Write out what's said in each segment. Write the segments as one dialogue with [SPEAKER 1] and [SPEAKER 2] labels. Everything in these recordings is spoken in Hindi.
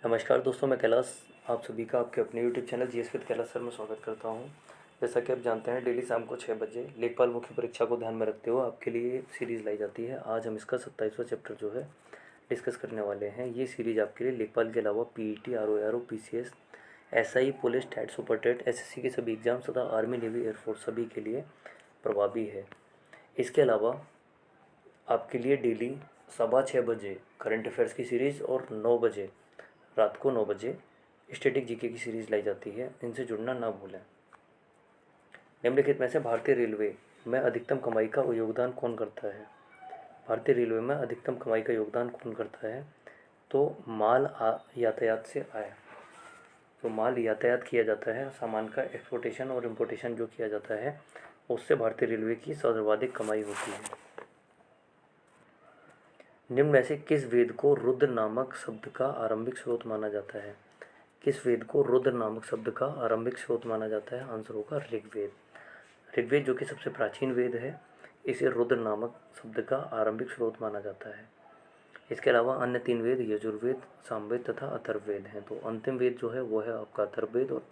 [SPEAKER 1] नमस्कार दोस्तों, मैं कैलाश आप सभी का आपके अपने YouTube channel GS with Kailash sir में स्वागत करता हूं। जैसा कि आप जानते हैं, डेली शाम को 6 बजे लेखपाल मुख्य परीक्षा को ध्यान में रखते हुए आपके लिए सीरीज़ लाई जाती है। आज हम इसका 27वां चैप्टर जो है डिस्कस करने वाले हैं। ये सीरीज़ आपके लिए लेखपाल के अलावा PET, RO RO, PCS, SI, police, TET, super TET, SSC के सभी एग्जाम्स तथा आर्मी, नेवी, एयरफोर्स सभी के लिए प्रभावी है। इसके अलावा आपके लिए डेली 6:15 बजे करंट अफेयर्स की सीरीज़ और 9 बजे रात को 9 बजे स्टैटिक जीके की सीरीज़ लाई जाती है। इनसे जुड़ना ना भूलें। निम्नलिखित में से भारतीय रेलवे में अधिकतम कमाई का योगदान कौन करता है? भारतीय रेलवे में अधिकतम कमाई का योगदान कौन करता है? तो माल यातायात से आय। तो माल यातायात किया जाता है, सामान का एक्सपोर्टेशन और इम्पोर्टेशन जो किया जाता है, उससे भारतीय रेलवे की सर्वाधिक कमाई होती है। निम्न में से किस वेद को रुद्र नामक शब्द का आरंभिक स्रोत माना जाता है? किस वेद को रुद्र नामक शब्द का आरंभिक स्रोत माना जाता है? आंसर होगा ऋग्वेद। ऋग्वेद जो कि सबसे प्राचीन वेद है, इसे रुद्र नामक शब्द का आरंभिक स्रोत माना जाता है। इसके अलावा अन्य 3 वेद यजुर्वेद, सामवेद तथा अथर्ववेद हैं। तो अंतिम वेद जो है वो है आपका अथर्ववेद और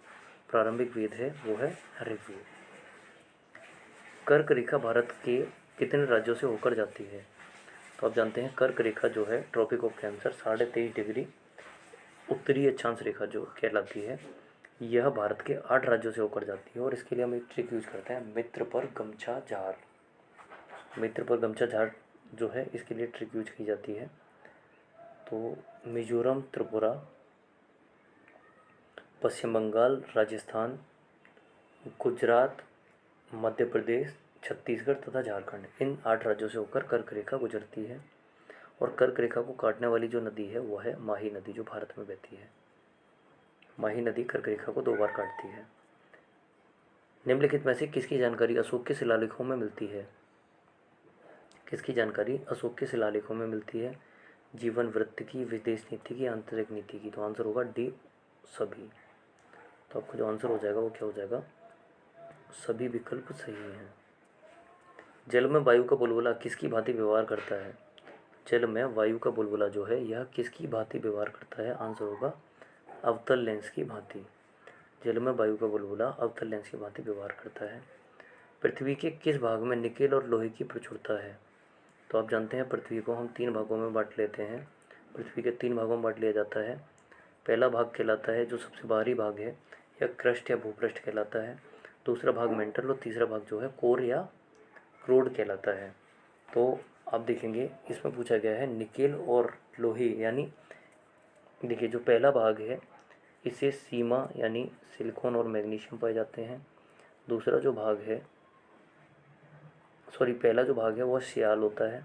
[SPEAKER 1] प्रारंभिक वेद है वो है ऋग्वेद। कर्क रेखा भारत के कितने राज्यों से होकर जाती है? तो आप जानते हैं कर्क रेखा जो है ट्रॉपिक ऑफ कैंसर 23.5 डिग्री उत्तरी अक्षांश रेखा जो कहलाती है, यह भारत के 8 राज्यों से होकर जाती है। और इसके लिए हम एक ट्रिक यूज करते हैं, मित्र पर गमछा झाड़। मित्र पर गमछा झाड़ जो है इसके लिए ट्रिक यूज की जाती है। तो मिजोरम, त्रिपुरा, पश्चिम बंगाल, राजस्थान, गुजरात, मध्य प्रदेश, छत्तीसगढ़ तथा झारखंड, इन 8 राज्यों से होकर कर्क रेखा गुजरती है। और कर्क रेखा को काटने वाली जो नदी है वो है माही नदी, जो भारत में बहती है। माही नदी कर्क रेखा को 2 बार काटती है। निम्नलिखित में से किसकी जानकारी अशोक के शिलालेखों में मिलती है? किसकी जानकारी अशोक के शिलालेखों में मिलती है? जीवन वृत्त की, विदेश नीति की, आंतरिक नीति की। तो आंसर होगा डी, सभी। तो आपका जो आंसर हो जाएगा वो क्या हो जाएगा? सभी विकल्प सही हैं। जल में वायु का बुलबुला किसकी भांति व्यवहार करता है? जल में वायु का बुलबुला जो है यह किसकी भांति व्यवहार करता है? आंसर होगा अवतल लेंस की भांति। जल में वायु का बुलबुला अवतल लेंस की भांति व्यवहार करता है। पृथ्वी के किस भाग में निकेल और लोहे की प्रचुरता है? तो आप जानते हैं पृथ्वी को हम 3 भागों में बांट लेते हैं। पृथ्वी के 3 भागों में बांट लिया जाता है। पहला भाग कहलाता है जो सबसे बाहरी भाग है, या क्रस्ट या भूपृष्ठ कहलाता है। दूसरा भाग मेंटल और तीसरा भाग जो है कोर या क्रोड कहलाता है। तो आप देखेंगे इसमें पूछा गया है निकेल और लोहे, यानी देखिए जो पहला भाग है इसे सीमा यानी सिलिकॉन और मैग्नीशियम पाए जाते हैं। दूसरा जो भाग है पहला जो भाग है वह सियाल होता है,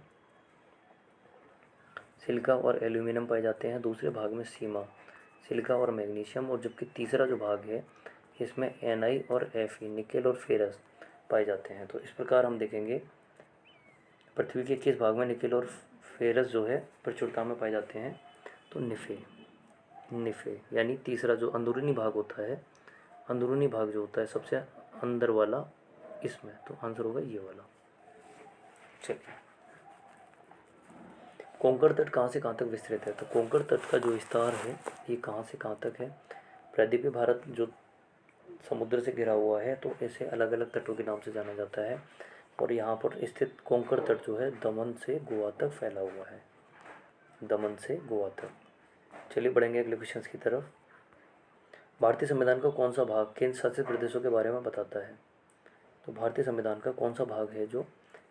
[SPEAKER 1] सिलिका और एल्यूमिनियम पाए जाते हैं। दूसरे भाग में सीमा, सिलिका और मैग्नीशियम। और जबकि तीसरा जो भाग है इसमें एनआई और एफई, निकेल और फेरस पाए जाते हैं। तो इस प्रकार हम देखेंगे पृथ्वी के किस भाग में निकेल और फेरस जो है प्रचुरता में पाए जाते हैं? तो निफे यानी तीसरा जो अंदरूनी भाग होता है, अंदरूनी भाग जो होता है सबसे अंदर वाला इसमें। तो आंसर होगा ये वाला। चलिए, कोंकण तट कहाँ से कहाँ तक विस्तृत है? तो कोंकण तट का जो विस्तार है ये कहाँ से कहाँ तक है? प्रायद्वीपीय भारत जो समुद्र से घिरा हुआ है, तो इसे अलग अलग तटों के नाम से जाना जाता है। और यहाँ पर स्थित कोंकण तट जो है दमन से गोवा तक फैला हुआ है, दमन से गोवा तक। चलिए बढ़ेंगे अगले क्वेश्चन की तरफ। भारतीय संविधान का कौन सा भाग केंद्र शासित प्रदेशों के बारे में बताता है? तो भारतीय संविधान का कौन सा भाग है जो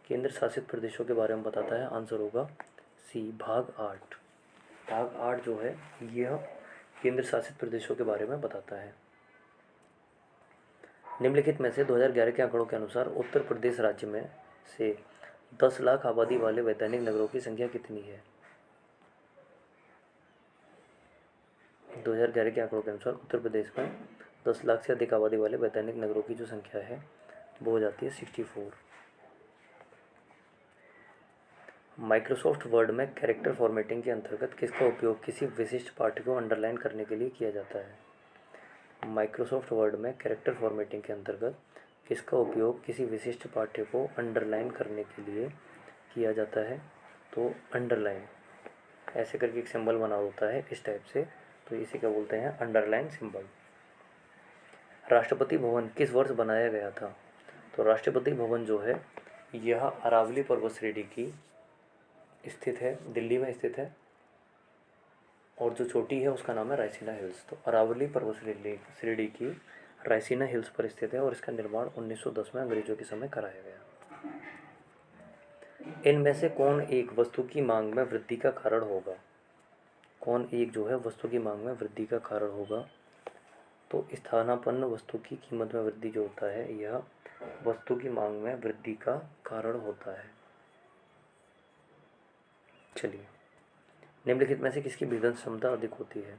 [SPEAKER 1] केंद्र शासित प्रदेशों के बारे में बताता है? आंसर होगा सी, भाग 8। भाग 8 जो है यह केंद्र शासित प्रदेशों के बारे में बताता है। निम्नलिखित में से 2011 के आंकड़ों के अनुसार उत्तर प्रदेश राज्य में से 10 लाख आबादी वाले वैधानिक नगरों की संख्या कितनी है? 2011 के आंकड़ों के अनुसार उत्तर प्रदेश में 10 लाख से अधिक आबादी वाले वैधानिक नगरों की जो संख्या है वो हो जाती है 64। माइक्रोसॉफ्ट वर्ड में कैरेक्टर फॉर्मेटिंग के अंतर्गत किसका उपयोग किसी विशिष्ट पाठ्य को अंडरलाइन करने के लिए किया जाता है? माइक्रोसॉफ्ट वर्ड में कैरेक्टर फॉर्मेटिंग के अंतर्गत किसका उपयोग किसी विशिष्ट पाठ्य को अंडरलाइन करने के लिए किया जाता है? तो अंडरलाइन ऐसे करके एक सिंबल बना होता है इस टाइप से, तो इसे क्या बोलते हैं, अंडरलाइन सिंबल। राष्ट्रपति भवन किस वर्ष बनाया गया था? तो राष्ट्रपति भवन जो है यह अरावली पर्वत श्रेणी की स्थित है, दिल्ली में स्थित है, और जो चोटी है उसका नाम है रायसीना हिल्स। तो अरावली पर्वत श्रेणी की रायसीना हिल्स पर स्थित है और इसका निर्माण 1910 में अंग्रेजों के समय कराया गया। इनमें से कौन एक वस्तु की मांग में वृद्धि का कारण होगा? कौन एक जो है वस्तु की मांग में वृद्धि का कारण होगा? तो स्थानापन्न वस्तु की कीमत में वृद्धि जो होता है यह वस्तु की मांग में वृद्धि का कारण होता है। चलिए, निम्नलिखित में से किसकी भेदन क्षमता अधिक होती है?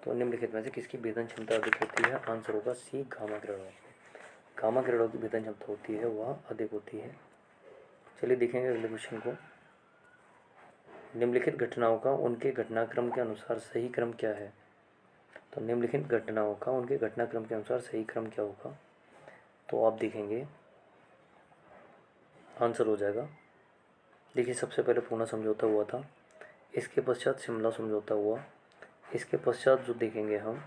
[SPEAKER 1] तो निम्नलिखित में से किसकी भेदन क्षमता अधिक होती है? आंसर होगा सी, गामा किरणों। गामा किरणों की भेदन क्षमता होती है वह अधिक होती है। चलिए देखेंगे अगले क्वेश्चन को। निम्नलिखित घटनाओं का उनके घटनाक्रम के अनुसार सही क्रम क्या है? तो निम्नलिखित घटनाओं का उनके घटनाक्रम के अनुसार सही क्रम क्या होगा? तो आप देखेंगे आंसर हो जाएगा। देखिए, सबसे पहले पूना समझौता हुआ था, इसके पश्चात शिमला समझौता हुआ, इसके पश्चात जो देखेंगे हम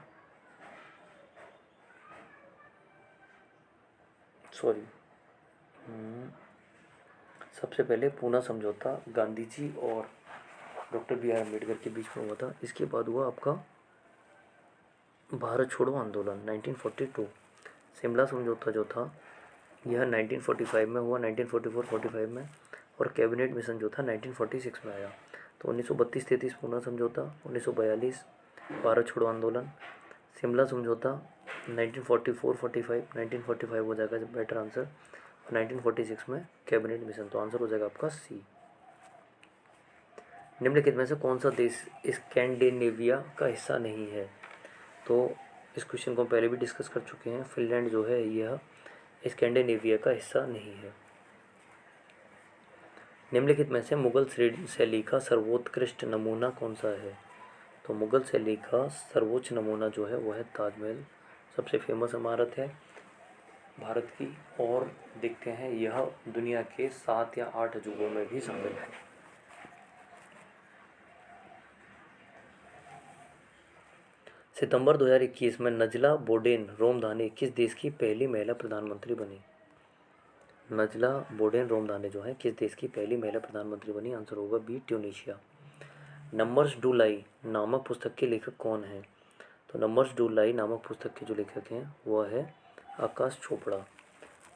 [SPEAKER 1] सबसे पहले पूना समझौता गांधी जी और डॉक्टर बी आर अम्बेडकर के बीच में हुआ था। इसके बाद हुआ आपका भारत छोड़ो आंदोलन 1942। शिमला समझौता जो था यह 1945 में हुआ, 1944-45 में, और कैबिनेट मिशन जो था 1946 में आया। तो 1932-33 पूना समझौता, 1942 भारत छोड़ो आंदोलन, शिमला समझौता 1944-45, 1945 हो जाएगा जब बेटर आंसर, 1946 में कैबिनेट मिशन। तो आंसर हो जाएगा आपका सी। निम्नलिखित में से कौन सा देश स्कैंडिनेविया का हिस्सा नहीं है? तो इस क्वेश्चन को हम पहले भी डिस्कस कर चुके हैं। फिनलैंड जो है यह स्कैंडिनेविया का हिस्सा नहीं है। निम्नलिखित में से मुगल शैली का सर्वोत्कृष्ट नमूना कौन सा है? तो मुगल शैली का सर्वोच्च नमूना जो है वह है ताजमहल। सबसे फेमस इमारत है भारत की, और देखते हैं यह दुनिया के 7 या 8 अजूबों में भी शामिल है। सितंबर 2021 में नजला बोडेन रोमदाने किस देश की पहली महिला प्रधानमंत्री बनी? नजला बोडेन रोमदाने जो है किस देश की पहली महिला प्रधानमंत्री बनी? आंसर होगा बी, ट्यूनीशिया। नंबर्स डू लाई नामक पुस्तक के लेखक कौन हैं? तो नंबर्स डू लाई नामक पुस्तक के जो लेखक हैं वह है आकाश चोपड़ा।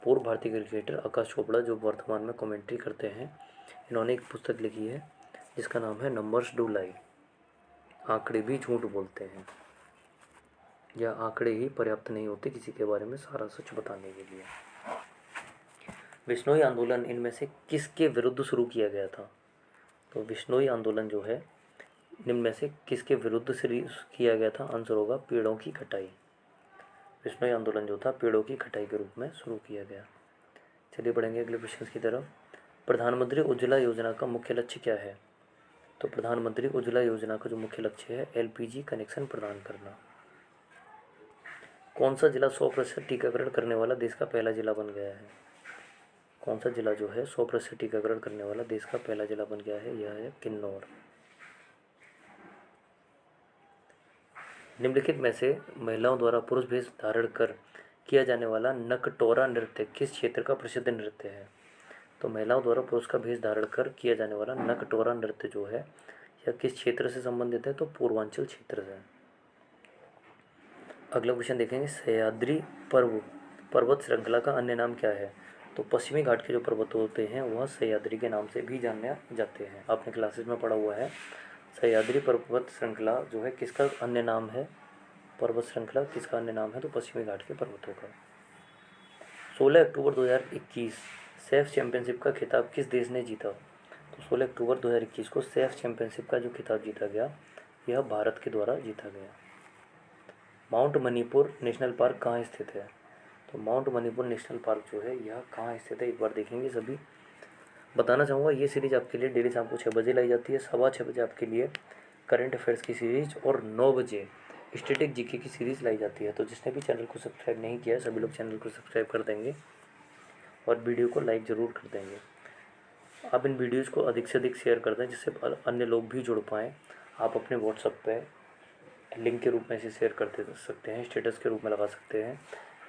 [SPEAKER 1] पूर्व भारतीय क्रिकेटर आकाश चोपड़ा जो वर्तमान में कमेंट्री करते हैं, इन्होंने एक पुस्तक लिखी है जिसका नाम है नंबर्स डू लाई। आंकड़े भी झूठ बोलते हैं, या आंकड़े ही पर्याप्त नहीं होते किसी के बारे में सारा सच बताने के लिए। विश्नोई आंदोलन इनमें से किसके विरुद्ध शुरू किया गया था? तो विश्नोई आंदोलन जो है निम्न में से किसके विरुद्ध शुरू किया गया था? आंसर होगा पेड़ों की कटाई। विश्नोई आंदोलन जो था पेड़ों की कटाई के रूप में शुरू किया गया। चलिए बढ़ेंगे अगले क्वेश्चन की तरफ। प्रधानमंत्री उज्ज्वला योजना का मुख्य लक्ष्य क्या है? तो प्रधानमंत्री उज्ज्वला योजना का जो मुख्य लक्ष्य है एलपीजी कनेक्शन प्रदान करना। कौन सा जिला 100% टीकाकरण करने वाला देश का पहला जिला बन गया है? कौन सा जिला जो है 100% टीकाकरण करने वाला देश का पहला जिला बन गया है? यह है किन्नौर। निम्नलिखित में से महिलाओं द्वारा पुरुष वेश धारण कर किया जाने वाला नकटोरा नृत्य किस क्षेत्र का प्रसिद्ध नृत्य है? तो महिलाओं द्वारा पुरुष का वेश धारण कर किया जाने वाला नकटोरा नृत्य जो है यह किस क्षेत्र से संबंधित है? तो पूर्वांचल क्षेत्र से। अगला क्वेश्चन देखेंगे, सह्याद्री पर्वत श्रृंखला का अन्य नाम क्या है? तो पश्चिमी घाट के जो पर्वत होते हैं वह सह्याद्री के नाम से भी जाने जाते हैं। आपने क्लासेस में पढ़ा हुआ है। सह्याद्री पर्वत श्रृंखला जो है किसका अन्य नाम है? पर्वत श्रृंखला किसका अन्य नाम है? तो पश्चिमी घाट के पर्वतों का। 16 अक्टूबर 2021 सेफ चैंपियनशिप का खिताब किस देश ने जीता? तो 16 अक्टूबर 2021 को सेफ चैंपियनशिप का जो खिताब जीता गया यह भारत के द्वारा जीता गया। माउंट मणिपुर नेशनल पार्क कहाँ स्थित है? तो माउंट मणिपुर नेशनल पार्क जो है यह कहाँ स्थित है एक बार देखेंगे सभी। बताना चाहूँगा ये सीरीज़ आपके लिए डेली शाम को 6 बजे लाई जाती है, 6:15 बजे आपके लिए करंट अफेयर्स की सीरीज़ और 9 बजे स्टैटिक जीके की सीरीज़ लाई जाती है। तो जिसने भी चैनल को सब्सक्राइब नहीं किया है सभी लोग चैनल को सब्सक्राइब कर देंगे और वीडियो को लाइक ज़रूर कर देंगे। आप इन वीडियोज़ को अधिक से अधिक शेयर कर दें जिससे अन्य लोग भी जुड़ पाएँ। आप अपने व्हाट्सएप पे लिंक के रूप में इसे शेयर करते सकते हैं, स्टेटस के रूप में लगा सकते हैं,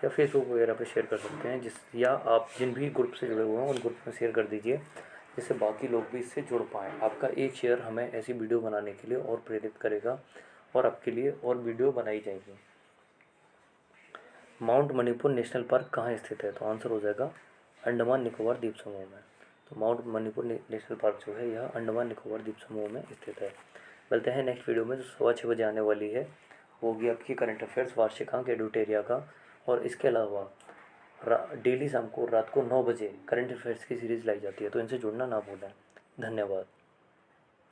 [SPEAKER 1] या फेसबुक वगैरह पे शेयर कर सकते हैं, या आप जिन भी ग्रुप से जुड़े हुए हैं उन ग्रुप में शेयर कर दीजिए, जिससे बाकी लोग भी इससे जुड़ पाएँ। आपका एक शेयर हमें ऐसी वीडियो बनाने के लिए और प्रेरित करेगा और आपके लिए और वीडियो बनाई जाएगी। माउंट मणिपुर नेशनल पार्क कहाँ स्थित है? तो आंसर हो जाएगा अंडमान निकोबार द्वीप समूह में। तो माउंट मणिपुर नेशनल पार्क जो है यह अंडमान निकोबार द्वीप समूह में स्थित है। मिलते हैं नेक्स्ट वीडियो में जो 6:15 बजे आने वाली है, वो होगी आपकी करंट अफेयर्स वार्षिकांक एडुटेरिया का। और इसके अलावा डेली शाम को रात को 9 बजे करंट अफेयर्स की सीरीज़ लाई जाती है, तो इनसे जुड़ना ना भूलें। धन्यवाद।